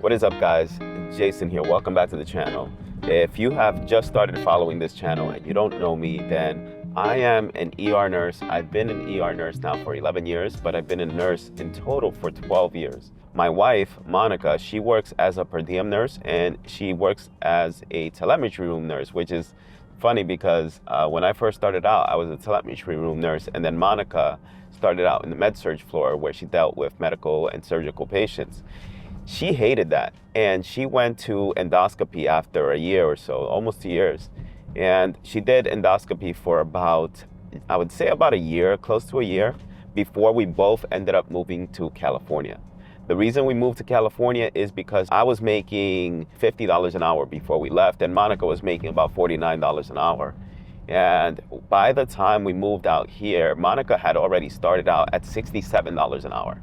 What is up, guys? Jason here. Welcome back to the channel. If you have just started following this channel and you don't know me, then I am an ER nurse. I've been an ER nurse now for 11 years, but I've been a nurse in total for 12 years. My wife, Monica, she works as a per diem nurse and she works as a telemetry room nurse, which is funny because when I first started out, I was a telemetry room nurse, and then Monica started out in the med-surg floor where she dealt with medical and surgical patients. She hated that, and she went to endoscopy after a year or so, almost 2 years. And she did endoscopy for about, I would say about a year, close to a year, before we both ended up moving to California. The reason we moved to California is because I was making $50 an hour before we left, and Monica was making about $49 an hour. And by the time we moved out here, Monica had already started out at $67 an hour.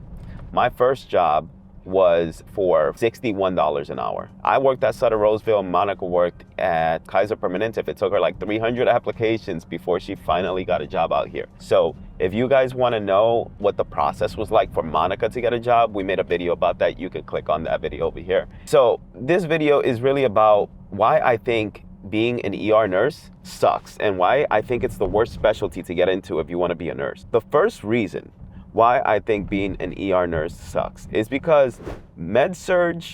My first job was for $61 an hour. I worked at Sutter Roseville. Monica worked at Kaiser Permanente. It took her like 300 applications before she finally got a job out here. So if you guys want to know what the process was like for Monica to get a job, we made a video about that. You can click on that video over here. So this video is really about why I think being an ER nurse sucks and why I think it's the worst specialty to get into if you want to be a nurse. The first reason why I think being an ER nurse sucks is because med-surg,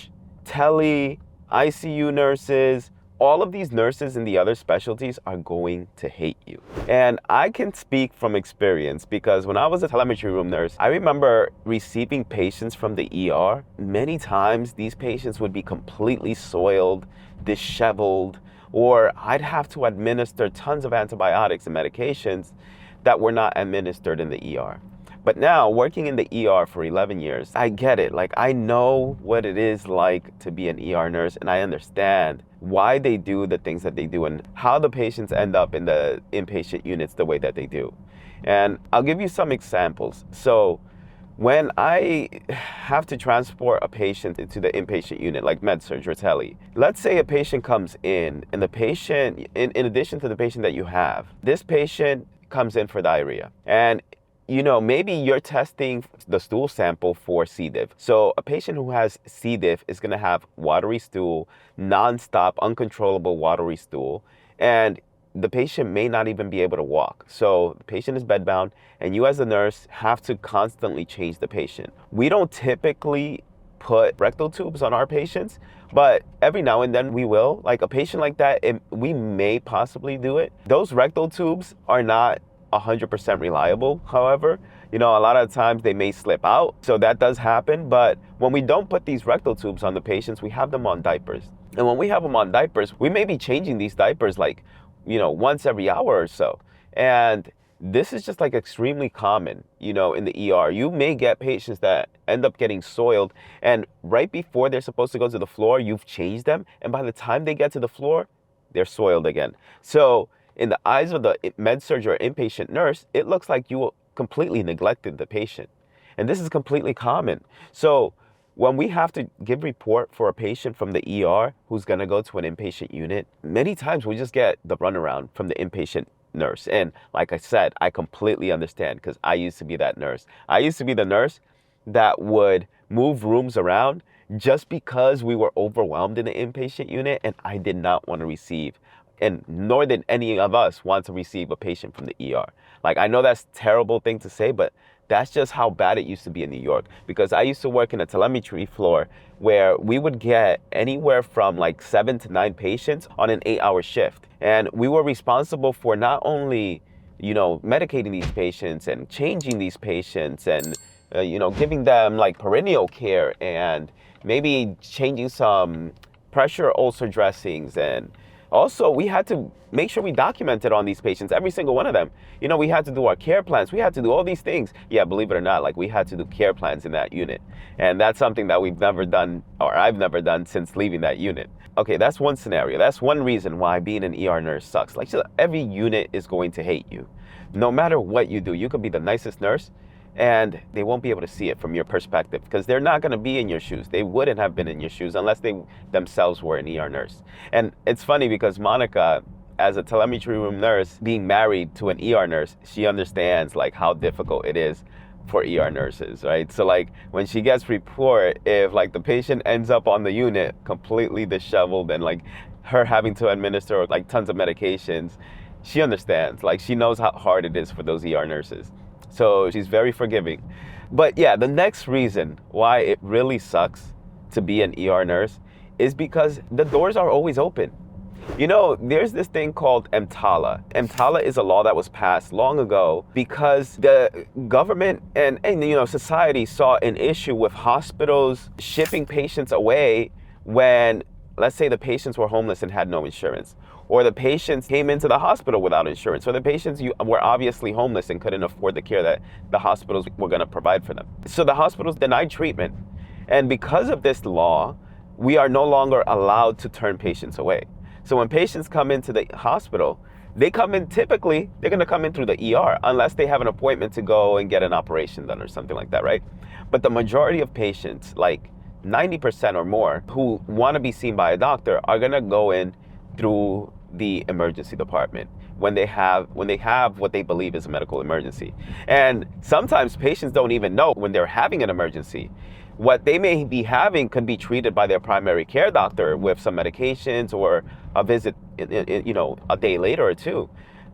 tele, ICU nurses, all of these nurses in the other specialties are going to hate you. And I can speak from experience because when I was a telemetry room nurse, I remember receiving patients from the ER. Many times these patients would be completely soiled, disheveled, or I'd have to administer tons of antibiotics and medications that were not administered in the ER. But now, working in the ER for 11 years, I get it. Like, I know what it is like to be an ER nurse, and I understand why they do the things that they do and how the patients end up in the inpatient units the way that they do. And I'll give you some examples. So when I have to transport a patient into the inpatient unit, like med-surg or tele, let's say a patient comes in, and the patient, in addition to the patient that you have, this patient comes in for diarrhea. And you know, maybe you're testing the stool sample for C. diff. So a patient who has C. diff is going to have watery stool, nonstop, uncontrollable watery stool, and the patient may not even be able to walk. So the patient is bedbound, and you as a nurse have to constantly change the patient. We don't typically put rectal tubes on our patients, but every now and then we will. Like a patient like that, we may possibly do it. Those rectal tubes are not 100% reliable. However, you know, a lot of times they may slip out. So that does happen. But when we don't put these rectal tubes on the patients, we have them on diapers. And when we have them on diapers, we may be changing these diapers like, you know, once every hour or so. And this is just like extremely common, you know, in the ER. You may get patients that end up getting soiled, and right before they're supposed to go to the floor, you've changed them. And by the time they get to the floor, they're soiled again. So in the eyes of the med-surg or inpatient nurse, it looks like you completely neglected the patient. And this is completely common. So when we have to give report for a patient from the ER who's gonna go to an inpatient unit, many times we just get the runaround from the inpatient nurse. And like I said, I completely understand because I used to be that nurse. I used to be the nurse that would move rooms around just because we were overwhelmed in the inpatient unit and I did not want to receive, and nor did any of us want to receive a patient from the ER. Like, I know that's a terrible thing to say, but that's just how bad it used to be in New York. Because I used to work in a telemetry floor where we would get anywhere from like 7 to 9 patients on an 8-hour shift. And we were responsible for not only, you know, medicating these patients and changing these patients and, you know, giving them like perennial care and maybe changing some pressure ulcer dressings, and also, we had to make sure we documented on these patients, every single one of them. You know, we had to do our care plans. We had to do all these things. Yeah, believe it or not, like we had to do care plans in that unit. And that's something that we've never done, or I've never done since leaving that unit. Okay, that's one scenario. That's one reason why being an ER nurse sucks. Like, every unit is going to hate you. No matter what you do, you could be the nicest nurse, and they won't be able to see it from your perspective because they're not going to be in your shoes. They wouldn't have been in your shoes unless they themselves were an ER nurse. And it's funny because Monica, as a telemetry room nurse, being married to an ER nurse, she understands like how difficult it is for ER nurses, right? So like when she gets report, if like the patient ends up on the unit completely disheveled and like her having to administer like tons of medications, she understands. Like she knows how hard it is for those ER nurses. So she's very forgiving. But yeah, the next reason why it really sucks to be an ER nurse is because the doors are always open. You know, there's this thing called EMTALA. EMTALA is a law that was passed long ago because the government and you know, society saw an issue with hospitals shipping patients away when, let's say, the patients were homeless and had no insurance, or the patients came into the hospital without insurance, or the patients were obviously homeless and couldn't afford the care that the hospitals were going to provide for them. So the hospitals denied treatment. And because of this law, we are no longer allowed to turn patients away. So when patients come into the hospital, they come in, typically, they're going to come in through the ER unless they have an appointment to go and get an operation done or something like that, right? But the majority of patients, like 90% or more, who want to be seen by a doctor are going to go in through the emergency department when they have what they believe is a medical emergency. And sometimes patients don't even know when they're having an emergency. What they may be having can be treated by their primary care doctor with some medications or a visit, you know, a day later or two.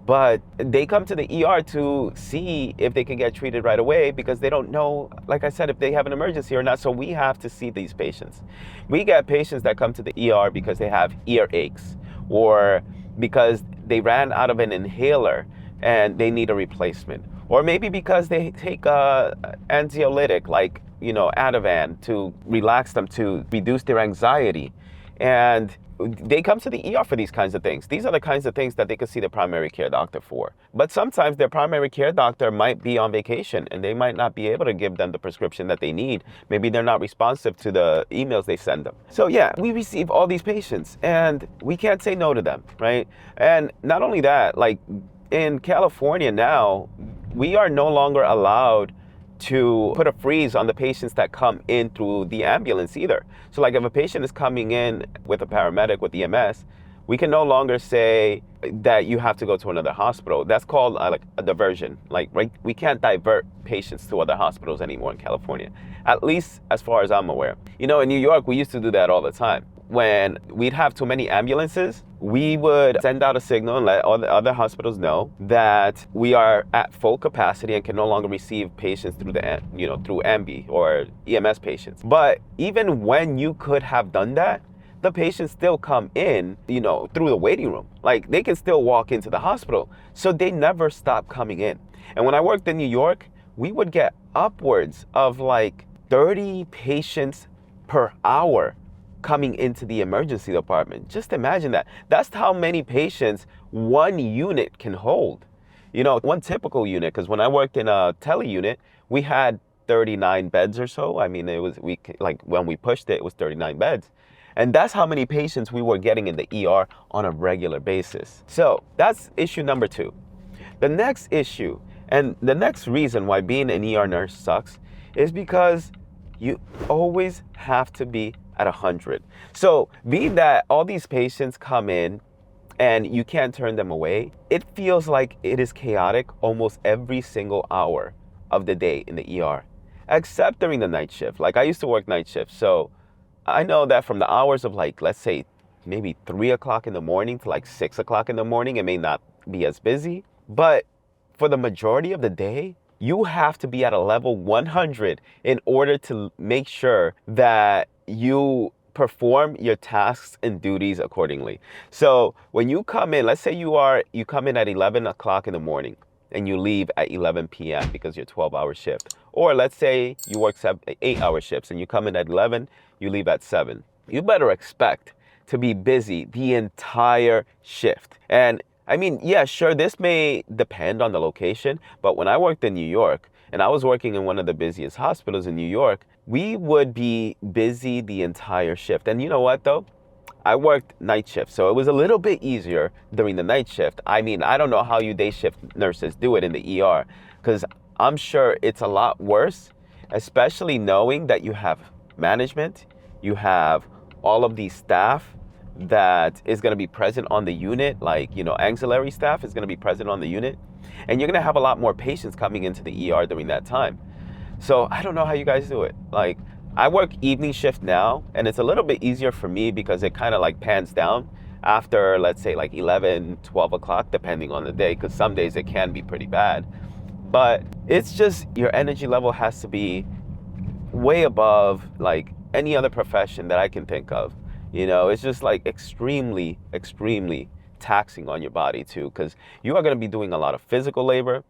But they come to the ER to see if they can get treated right away because they don't know, like I said, if they have an emergency or not. So we have to see these patients. We get patients that come to the ER because they have ear aches or because they ran out of an inhaler and they need a replacement. Or maybe because they take a anxiolytic like, you know, Ativan to relax them, to reduce their anxiety. And they come to the ER for these kinds of things. These are the kinds of things that they could see their primary care doctor for. But sometimes their primary care doctor might be on vacation and they might not be able to give them the prescription that they need. Maybe they're not responsive to the emails they send them. So yeah, we receive all these patients and we can't say no to them, right? And not only that, like in California now, we are no longer allowed to put a freeze on the patients that come in through the ambulance either. So like if a patient is coming in with a paramedic, with EMS, we can no longer say that you have to go to another hospital. That's called like a diversion. Like, right, we can't divert patients to other hospitals anymore in California, at least as far as I'm aware. You know, in New York, we used to do that all the time. When we'd have too many ambulances, we would send out a signal and let all the other hospitals know that we are at full capacity and can no longer receive patients through the, you know, through ambi or EMS patients. But even when you could have done that, the patients still come in, you know, through the waiting room. Like they can still walk into the hospital. So they never stop coming in. And when I worked in New York, we would get upwards of like 30 patients per hour coming into the emergency department. Just imagine that. That's how many patients one unit can hold. You know, one typical unit, because when I worked in a tele unit, we had 39 beds or so. I mean, like when we pushed it, it was 39 beds. And that's how many patients we were getting in the ER on a regular basis. So that's issue number 2. The next issue, and the next reason why being an ER nurse sucks, is because you always have to be at 100. So being that all these patients come in and you can't turn them away, it feels like it is chaotic almost every single hour of the day in the ER, except during the night shift. Like I used to work night shift, so I know that from the hours of like, let's say maybe 3 o'clock in the morning to like 6 o'clock in the morning, it may not be as busy, but for the majority of the day, you have to be at a level 100 in order to make sure that you perform your tasks and duties accordingly. So when you come in, let's say you come in at 11 o'clock in the morning and you leave at 11 p.m. because you're 12-hour shift. Or let's say you work 8-hour shifts and you come in at 11, you leave at 7. You better expect to be busy the entire shift. And I mean, yeah, sure, this may depend on the location, but when I worked in New York, and I was working in one of the busiest hospitals in New York, we would be busy the entire shift. And you know what, though? I worked night shift, so it was a little bit easier during the night shift. I mean, I don't know how you day shift nurses do it in the ER, because I'm sure it's a lot worse, especially knowing that you have management, you have all of these staff that is going to be present on the unit, like, you know, auxiliary staff is going to be present on the unit, and you're going to have a lot more patients coming into the ER during that time. So I don't know how you guys do it. Like, I work evening shift now, and it's a little bit easier for me because it kind of like pans down after, let's say, like 11, 12 o'clock, depending on the day, because some days it can be pretty bad. But it's just your energy level has to be way above like any other profession that I can think of. It's just like extremely, extremely taxing on your body too, because you are going to be doing a lot of physical labor.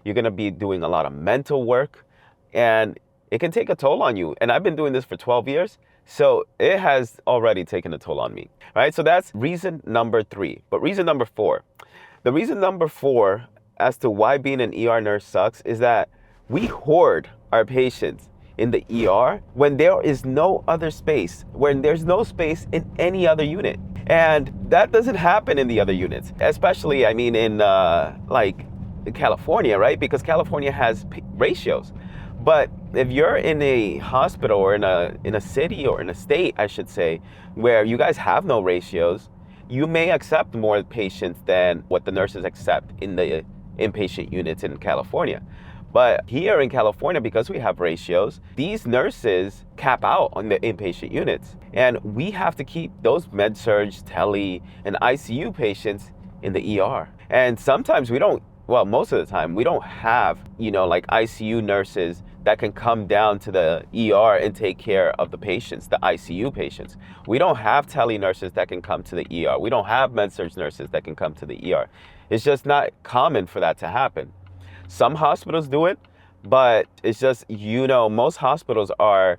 You're going to be doing a lot of mental work, and it can take a toll on you. And I've been doing this for 12 years, so it has already taken a toll on me. All right, so that's reason number 3. But reason number 4, the reason number 4 as to why being an ER nurse sucks is that we hoard our patients in the ER when there is no other space, when there's no space in any other unit. And that doesn't happen in the other units, especially, I mean, in like California, right? Because California has ratios. But if you're in a hospital or in a city or in a state, I should say, where you guys have no ratios, you may accept more patients than what the nurses accept in the inpatient units in California. But here in California, because we have ratios, these nurses cap out on the inpatient units. And we have to keep those med-surg, tele, and ICU patients in the ER. And sometimes we don't, well, most of the time, we don't have, like ICU nurses that can come down to the ER and take care of the patients, the ICU patients. We don't have tele nurses that can come to the ER. We don't have med-surg nurses that can come to the ER. It's just not common for that to happen. Some hospitals do it, but it's just, most hospitals are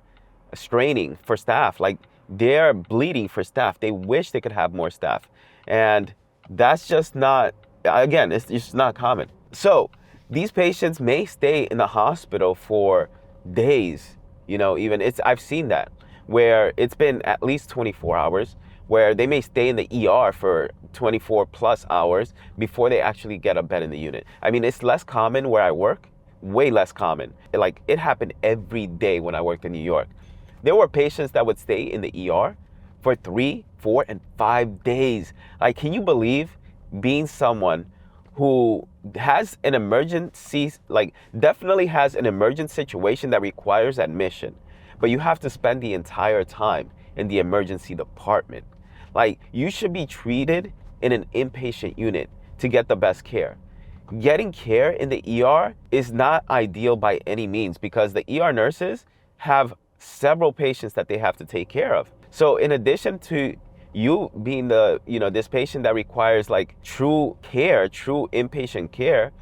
straining for staff. Like, they're bleeding for staff. They wish they could have more staff. And that's just not, again, it's just not common. So these patients may stay in the hospital for days, I've seen that, where it's been at least 24 hours, where they may stay in the ER for 24 plus hours before they actually get a bed in the unit. I mean, it's less common where I work, way less common. Like, it happened every day when I worked in New York. There were patients that would stay in the ER for 3, 4, and 5 days. Like, can you believe being someone who has an emergency, like definitely has an emergent situation that requires admission, but you have to spend the entire time in the emergency department? Like, you should be treated in an inpatient unit to get the best care. Getting care in the ER is not ideal by any means because the ER nurses have several patients that they have to take care of. So in addition to you being this patient that requires like true care, true inpatient care,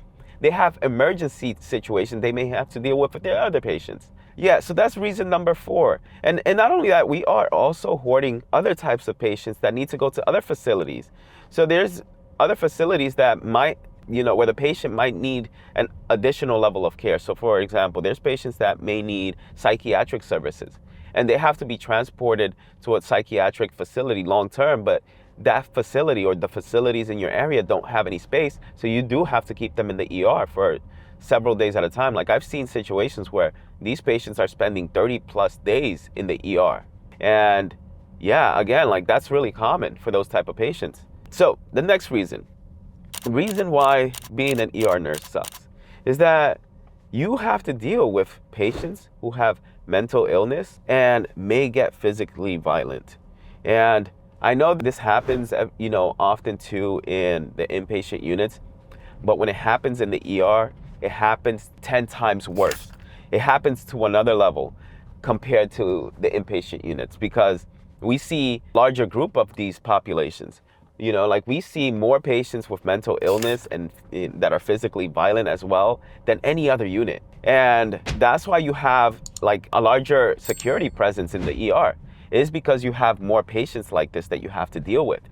they have emergency situations they may have to deal with their other patients. Yeah, so that's reason number 4. And not only that, we are also hoarding other types of patients that need to go to other facilities. So there's other facilities that might, where the patient might need an additional level of care. So for example, there's patients that may need psychiatric services, and they have to be transported to a psychiatric facility long term, but that facility or the facilities in your area don't have any space. So you do have to keep them in the ER for several days at a time. Like, I've seen situations where these patients are spending 30 plus days in the ER. And yeah, again, like, that's really common for those type of patients. So the next reason why being an ER nurse sucks is that you have to deal with patients who have mental illness and may get physically violent. And I know this happens, often too in the inpatient units, but when it happens in the ER, it happens 10 times worse. It happens to another level compared to the inpatient units because we see larger group of these populations. Like, we see more patients with mental illness and that are physically violent as well than any other unit. And that's why you have like a larger security presence in the ER. It is because you have more patients like this that you have to deal with.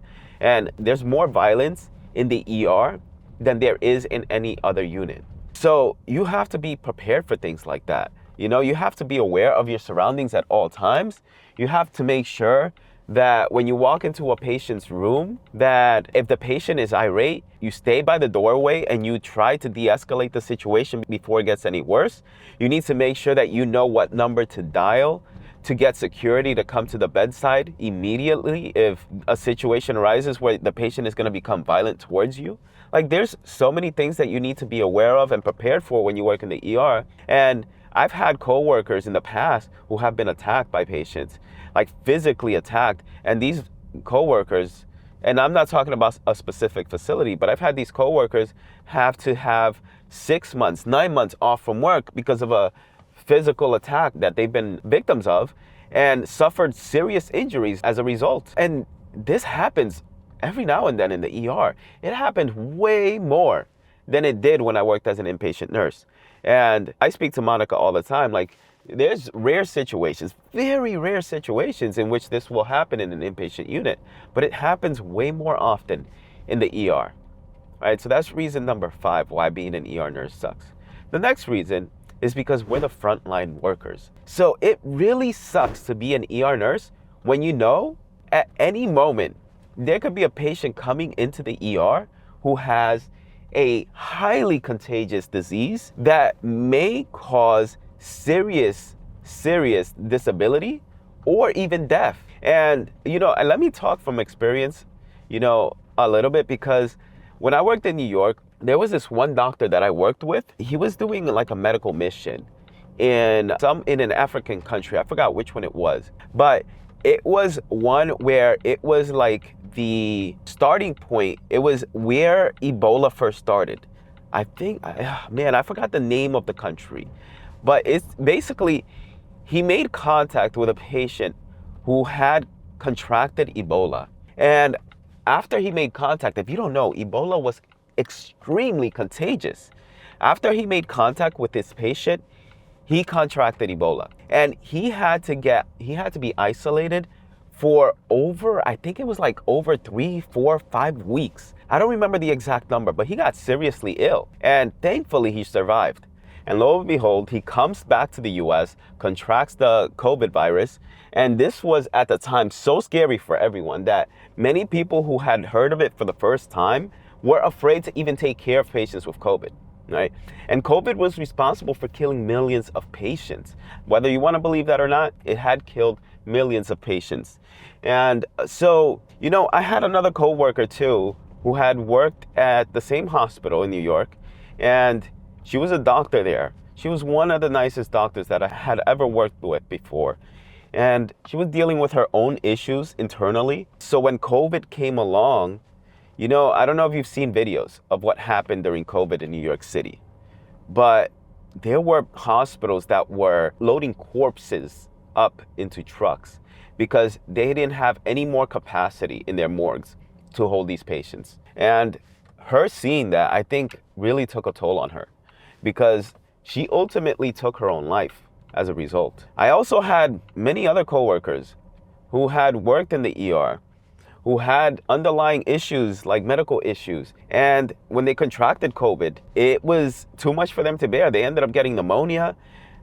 And there's more violence in the ER than there is in any other unit. So you have to be prepared for things like that. You have to be aware of your surroundings at all times. You have to make sure that when you walk into a patient's room, that if the patient is irate, you stay by the doorway and you try to de-escalate the situation before it gets any worse. You need to make sure that you know what number to dial to get security to come to the bedside immediately if a situation arises where the patient is going to become violent towards you. Like, there's so many things that you need to be aware of and prepared for when you work in the ER. And I've had coworkers in the past who have been attacked by patients, like physically attacked. And these coworkers, and I'm not talking about a specific facility, but I've had these coworkers have to have 6 months, 9 months off from work because of a physical attack that they've been victims of and suffered serious injuries as a result. And this happens every now and then in the ER. It happened way more than it did when I worked as an inpatient nurse. And I speak to Monica all the time, like, there's rare situations, very rare situations in which this will happen in an inpatient unit, but it happens way more often in the ER. Right? So that's reason number 5 why being an ER nurse sucks. The next reason is because we're the frontline workers. So it really sucks to be an ER nurse when you know at any moment there could be a patient coming into the ER who has a highly contagious disease that may cause serious disability or even death. And, and let me talk from experience, a little bit, because when I worked in New York, there was this one doctor that I worked with. He was doing like a medical mission in an African country. I forgot which one it was, but it was one where it was like the starting point. It was where Ebola first started. I think, man, I forgot the name of the country, but it's basically, he made contact with a patient who had contracted Ebola. And after he made contact, if you don't know, Ebola was extremely contagious. After he made contact with this patient, he contracted Ebola, and he had to be isolated for I think it was like over 3, 4, 5 weeks. I don't remember the exact number, but he got seriously ill, and thankfully he survived. And lo and behold, he comes back to the US, contracts the COVID virus, and this was at the time so scary for everyone that many people who had heard of it for the first time were afraid to even take care of patients with COVID. Right? And COVID was responsible for killing millions of patients. Whether you want to believe that or not, it had killed millions of patients. And so, I had another coworker too who had worked at the same hospital in New York, and she was a doctor there. She was one of the nicest doctors that I had ever worked with before. And she was dealing with her own issues internally. So when COVID came along, I don't know if you've seen videos of what happened during COVID in New York City, but there were hospitals that were loading corpses up into trucks because they didn't have any more capacity in their morgues to hold these patients. And her seeing that, I think, really took a toll on her because she ultimately took her own life as a result. I also had many other coworkers who had worked in the ER who had underlying issues like medical issues. And when they contracted COVID, it was too much for them to bear. They ended up getting pneumonia.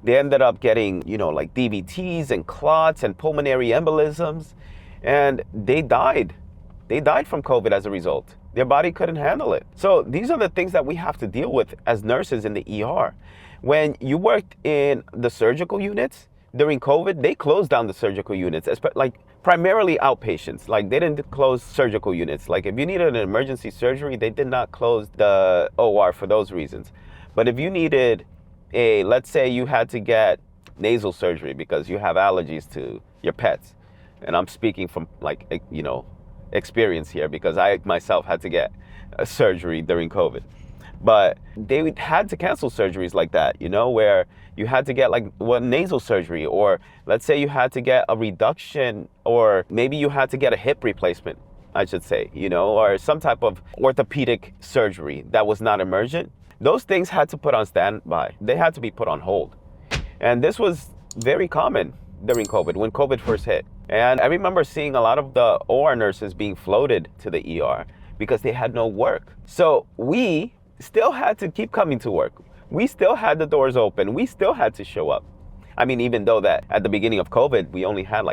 They ended up getting, like DVTs and clots and pulmonary embolisms. And they died. They died from COVID as a result. Their body couldn't handle it. So these are the things that we have to deal with as nurses in the ER. When you worked in the surgical units during COVID, they closed down the surgical units, like primarily outpatients. Like they didn't close surgical units. Like if you needed an emergency surgery, they did not close the OR for those reasons. But if you needed let's say you had to get nasal surgery because you have allergies to your pets, and I'm speaking from experience here because I myself had to get a surgery during COVID. But they had to cancel surgeries like that, where you had to get nasal surgery, or let's say you had to get a reduction, or maybe you had to get a hip replacement, I should say, or some type of orthopedic surgery that was not emergent. Those things had to put on standby. They had to be put on hold. And this was very common during COVID, when COVID first hit. And I remember seeing a lot of the OR nurses being floated to the ER because they had no work. So we still had to keep coming to work. We still had the doors open. We still had to show up. I mean, even though that at the beginning of COVID, we only had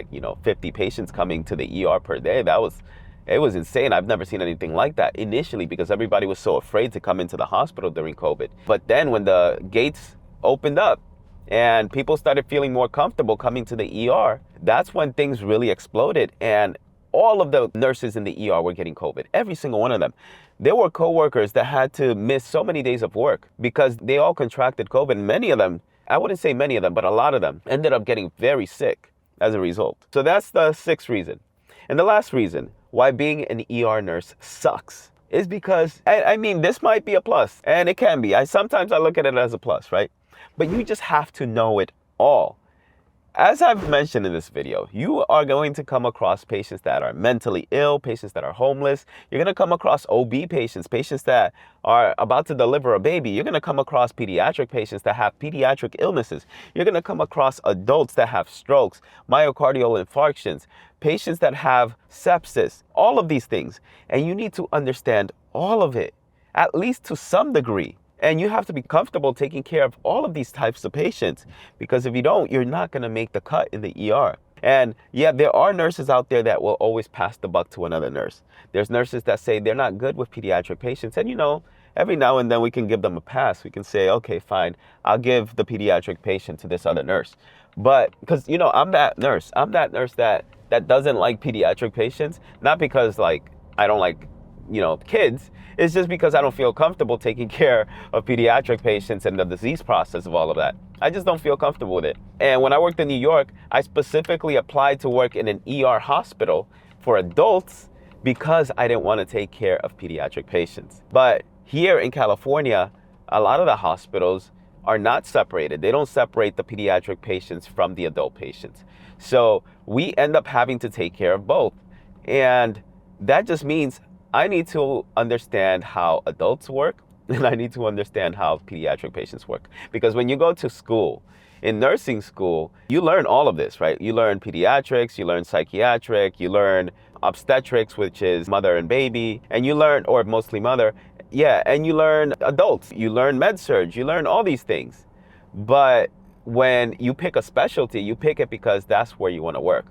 50 patients coming to the ER per day. It was insane. I've never seen anything like that initially because everybody was so afraid to come into the hospital during COVID. But then when the gates opened up and people started feeling more comfortable coming to the ER, that's when things really exploded. And all of the nurses in the ER were getting COVID, every single one of them. There were coworkers that had to miss so many days of work because they all contracted COVID. Many of them I wouldn't say many of them, but a lot of them ended up getting very sick as a result. So that's the sixth reason. And the last reason why being an ER nurse sucks is because, I mean, this might be a plus, and it can be. Sometimes I look at it as a plus, right? But you just have to know it all. As I've mentioned in this video, you are going to come across patients that are mentally ill, patients that are homeless. You're going to come across OB patients, patients that are about to deliver a baby. You're going to come across pediatric patients that have pediatric illnesses. You're going to come across adults that have strokes, myocardial infarctions, patients that have sepsis, all of these things. And you need to understand all of it, at least to some degree. And you have to be comfortable taking care of all of these types of patients, because if you don't, you're not going to make the cut in the ER. And yeah, there are nurses out there that will always pass the buck to another nurse. There's nurses that say they're not good with pediatric patients. And every now and then we can give them a pass. We can say, okay, fine, I'll give the pediatric patient to this other nurse. But because, I'm that nurse. I'm that nurse that doesn't like pediatric patients, not because I don't like kids. It's just because I don't feel comfortable taking care of pediatric patients and the disease process of all of that. I just don't feel comfortable with it. And when I worked in New York, I specifically applied to work in an ER hospital for adults because I didn't want to take care of pediatric patients. But here in California, a lot of the hospitals are not separated. They don't separate the pediatric patients from the adult patients. So we end up having to take care of both. And that just means I need to understand how adults work, and I need to understand how pediatric patients work. Because when you go to school, in nursing school, you learn all of this, right? You learn pediatrics, you learn psychiatric, you learn obstetrics, which is mother and baby, and you learn, or mostly mother, and you learn adults, you learn med-surg, you learn all these things. But when you pick a specialty, you pick it because that's where you want to work.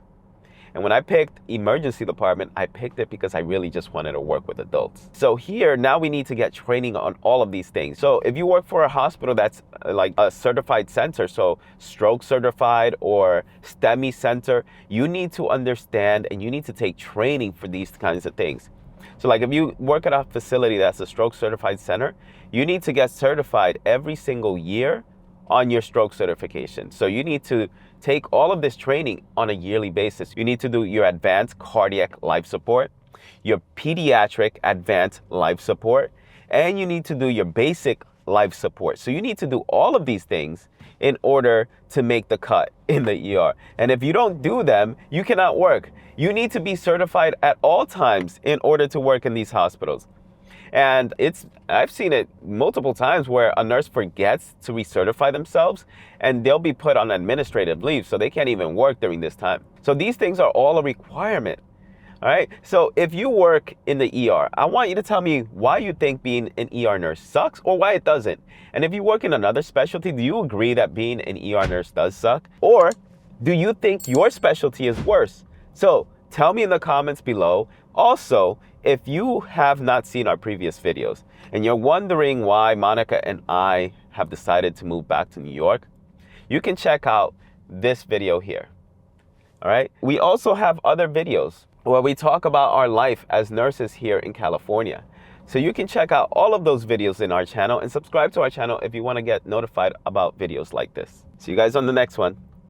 And when I picked emergency department, I picked it because I really just wanted to work with adults. So here, now we need to get training on all of these things. So if you work for a hospital that's like a certified center, so stroke certified or STEMI center, you need to understand and you need to take training for these kinds of things. So like if you work at a facility that's a stroke certified center, you need to get certified every single year on your stroke certification. So you need to take all of this training on a yearly basis. You need to do your advanced cardiac life support, your pediatric advanced life support, and you need to do your basic life support. So you need to do all of these things in order to make the cut in the ER. And if you don't do them, you cannot work. You need to be certified at all times in order to work in these hospitals. And I've seen it multiple times where a nurse forgets to recertify themselves and they'll be put on administrative leave, so they can't even work during this time. So these things are all a requirement. All right. So if you work in the ER, I want you to tell me why you think being an ER nurse sucks or why it doesn't. And if you work in another specialty, do you agree that being an ER nurse does suck? Or do you think your specialty is worse? So tell me in the comments below. Also, if you have not seen our previous videos and you're wondering why Monica and I have decided to move back to New York, you can check out this video here. All right. We also have other videos where we talk about our life as nurses here in California. So you can check out all of those videos in our channel and subscribe to our channel if you want to get notified about videos like this. See you guys on the next one.